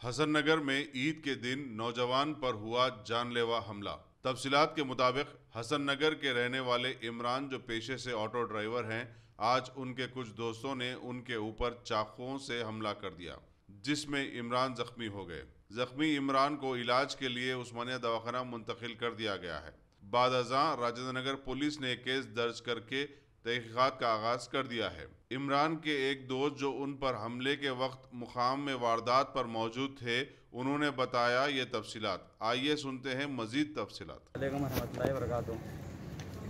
हसन नगर में ईद के दिन नौजवान पर हुआ जानलेवा हमला। तफसीलात के मुताबिक हसन नगर के रहने वाले इमरान, जो पेशे से ऑटो ड्राइवर हैं, आज उनके कुछ दोस्तों ने उनके ऊपर चाकुओं से हमला कर दिया, जिसमें इमरान जख्मी हो गए। जख्मी इमरान को इलाज के लिए उस्मानिया दवाखाना मुंतकिल कर दिया गया है। बादअज़ां राजेंद्र नगर पुलिस ने केस दर्ज करके तहकीकात का आगाज कर दिया है। इमरान के एक दोस्त जो उन पर हमले के वक्त मुकाम में वारदात पर मौजूद थे, उन्होंने बताया ये तफसीलात। आइए सुनते हैं मजीद तफसीलात।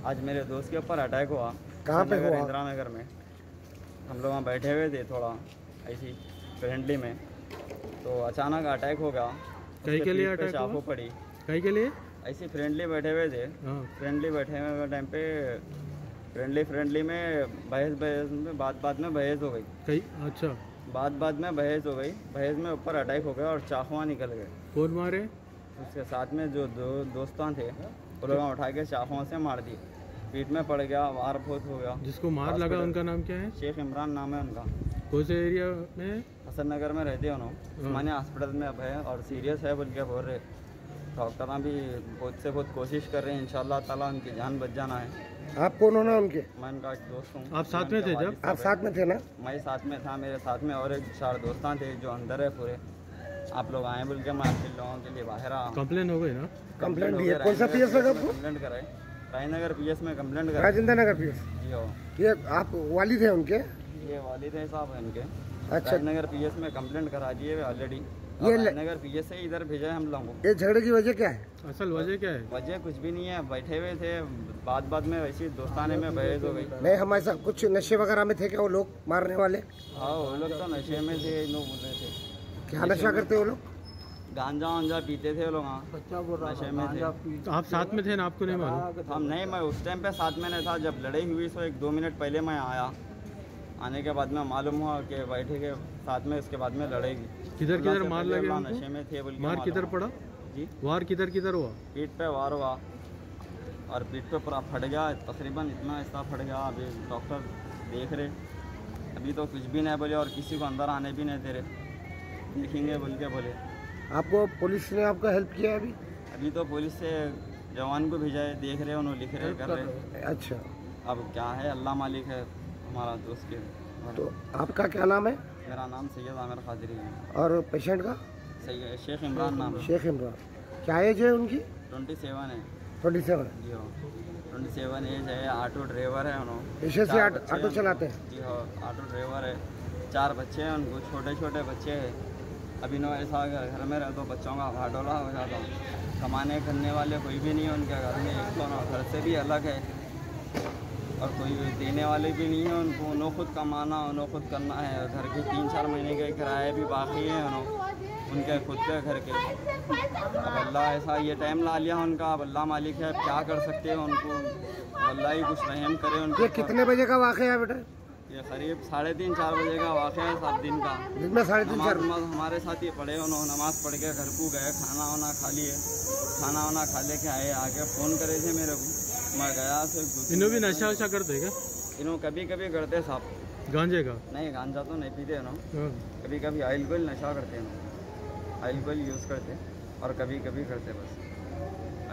आज मेरे दोस्त के ऊपर अटैक हुआ। कहाँ पे हुआ? इंदिरा नगर में। हम लोग वहाँ बैठे हुए थे थोड़ा ऐसी फ्रेंडली में, तो अचानक अटैक हो गया। कहीं के लिए अटैक चाकू पड़ी? कहीं के लिए? ऐसी फ्रेंडली बैठे हुए थे। फ्रेंडली बैठे हुए टाइम पे फ्रेंडली में बहस में बात में बहस हो गई। कहीं? अच्छा। बात में बहस हो गई। बहस में ऊपर अटैक हो गया और चाकुआ निकल गए। कौन मारे? उसके साथ में जो दोस्तान थे वो लोग उठा के चाकुओं से मार दिए। पीठ में पड़ गया, वार बहुत हो गया। जिसको मार लगा उनका नाम क्या है? शेख इमरान नाम है उनका। कौन से एरिया में? हसन नगर में रहते हैं उन्होंने। उस्मानिया हॉस्पिटल में अब है और सीरियस है बोल के बोल रहे। डॉक्टर भी बहुत से बहुत कोशिश कर रहे हैं, इंशाल्लाह ताला उनकी जान बच जाना है। आप कौन हो ना उनके? मैं उनका एक दोस्त हूँ। आप साथ में थे जब? आप साथ में थे ना? मैं साथ में था, मेरे साथ में और एक 4 दोस्तान थे जो अंदर है पूरे। आप लोग आए बोल के मैं आप लोगों के लिए बाहर आया। कंप्लेन हो गई ना? कंप्लेंट भी है। कौन सा पीएस लगा? कंप्लेंट कराए राजनगर पीएस में कंप्लेंट कराए। राजेंद्र नगर पीएस? जी हो। ये आप वालिद हैं उनके? ये वालिद है साहब है उनके। अच्छा। राजनगर पीएस में कंप्लेंट करा दिए ऑलरेडी। ये राजनगर पीएस से इधर भेजा है हम लोगों को। ये झगड़े की वजह क्या है? असल वजह क्या है? वजह कुछ भी नहीं है, बैठे हुए थे, बात में वैसी दोस्ताने में बहस हो गई। नहीं, हमारे साथ कुछ नशे वगैरह में थे क्या वो लोग मारने वाले? हाँ, वो लोग तो नशे में थे। लोग बोल रहे थे। क्या नशा करते वो लोग? गांजा वांजा पीते थे वो लोग। नशे में थे। तो आप साथ में थे ना? आपको नहीं मालूम? हम नहीं, मैं उस टाइम पे साथ में नहीं था। जब लड़ाई हुई तो 1-2 मिनट पहले मैं आया। आने के बाद में मालूम हुआ कि बैठे के साथ में, इसके बाद में लड़ेगी। किधर मार लगे? नशे में थे बोल के। मार किधर पड़ा जी? वार किधर हुआ? पीठ पे वार हुआ और पीठ पे पूरा फट गया, तकरीबन इतना हिस्सा फट गया। अभी डॉक्टर देख रहे, अभी तो कुछ भी नहीं बोले और किसी को अंदर आने भी नहीं दे रहे। देखेंगे बोल के बोले। आपको पुलिस ने आपका हेल्प किया? अभी तो पुलिस से जवान को भेजा है, देख रहे उन्होंने, लिख रहे, कर रहे। अच्छा। अब क्या है, अल्लाह मालिक है हमारा दोस्त के। तो आपका क्या नाम है? मेरा नाम सैयद आमिर खादरी है। और पेशेंट का? शेख इमरान नाम है। शेख इमरान। क्या एज है उनकी? 27 है। 27? जी हो, 27 एज है। ऑटो ड्राइवर है उन्होंने। पेशे से ऑटो चलाते हैं? जी हो, ऑटो ड्राइवर है। 4 बच्चे हैं उनको, छोटे बच्चे हैं। अभी नो ऐसा घर में रहे तो बच्चों का भाटोला हो जाता। कमाने करने वाले कोई भी नहीं है उनके घर में। एक तो घर से भी अलग है और कोई देने वाले भी नहीं है उनको। उन्होंने खुद कमाना, उन्होंने खुद करना है। घर के 3-4 महीने के किराए भी बाकी हैं उनके खुद के घर के। अब अल्लाह ऐसा ये टाइम ला लिया उनका। अब अल्लाह मालिक है, क्या कर सकते हैं उनको। अल्लाह ही कुछ रहम करे उनको। ये कितने बजे का वाक़या है बेटा? ये करीब 3:30-4 बजे का वाक़या है साहब, दिन का। दिन में 3:30-4? हमारे साथ ही पढ़े उन्होंने, नमाज़ पढ़ के घर को गए, खाना वाना खा लिए। खाना वाना खा ले के आए, आके फ़ोन करे थे मेरे को। मैं गया से। इन्हों भी नशा वशा करते क्या? इन्हों कभी करते साहब। गांजे का? नहीं, गांजा तो नहीं पीते इन्हों। कभी ऑयल कोयल नशा करते हैं, ऑयल कोयल यूज़ करते और कभी करते, बस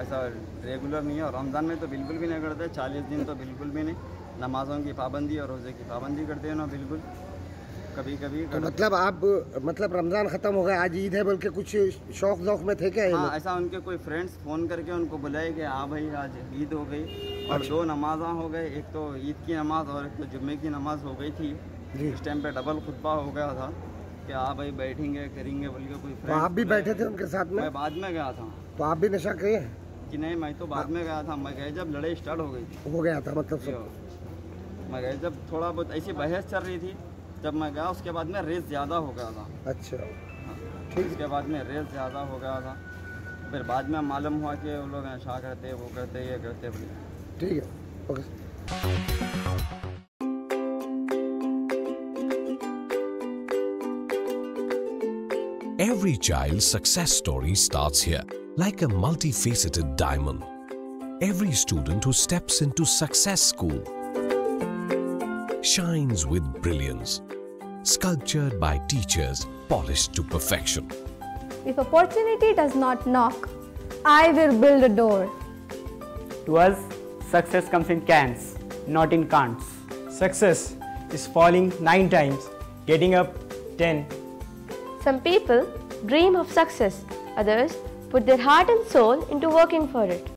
ऐसा रेगुलर नहीं है। और रमज़ान में तो बिल्कुल भी नहीं करते। 40 दिन तो बिल्कुल भी नहीं। नमाज़ों की पाबंदी और रोज़े की पाबंदी करते हैं ना, बिल्कुल। कभी तो मतलब आप रमज़ान ख़त्म हो गया, आज ईद है बोल के कुछ शौक में थे क्या? हाँ, ऐसा उनके कोई फ्रेंड्स फ़ोन करके उनको बुलाए कि हाँ भाई आज ईद हो गई। और अच्छा। 2 नमाज़ा हो गए, एक तो ईद की नमाज़ और एक तो जुम्मे की नमाज़ हो गई थी। इस टाइम पे डबल खुतबा हो गया था कि हाँ भाई बैठेंगे करेंगे बोल के। कोई तो आप भी बैठे थे उनके साथ में? मैं बाद में गया था। तो आप भी नशा किए? कि नहीं, मैं तो बाद में गया था। मैं गया जब लड़ाई स्टार्ट हो गई थी। हो गया था मतलब? मैं गया जब थोड़ा बहुत ऐसी बहस चल रही थी, जब मैं गया उसके बाद में रेस ज़्यादा हो गया था। अच्छा, ठीक। उसके बाद में रेस ज़्यादा हो गया था। फिर बाद में मालूम हुआ कि वो लोग नशा करते, वो करते, ये करते बोले। ठीक है, okay. Every child's success story starts here, like a multifaceted diamond. Every student who steps into Success School shines with brilliance, sculptured by teachers polished to perfection. If opportunity does not knock, I will build a door. To us, success comes in cans, not in can'ts. Success is falling 9 times, getting up 10. Some people dream of success, others put their heart and soul into working for it.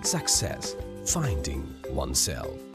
Success, finding oneself.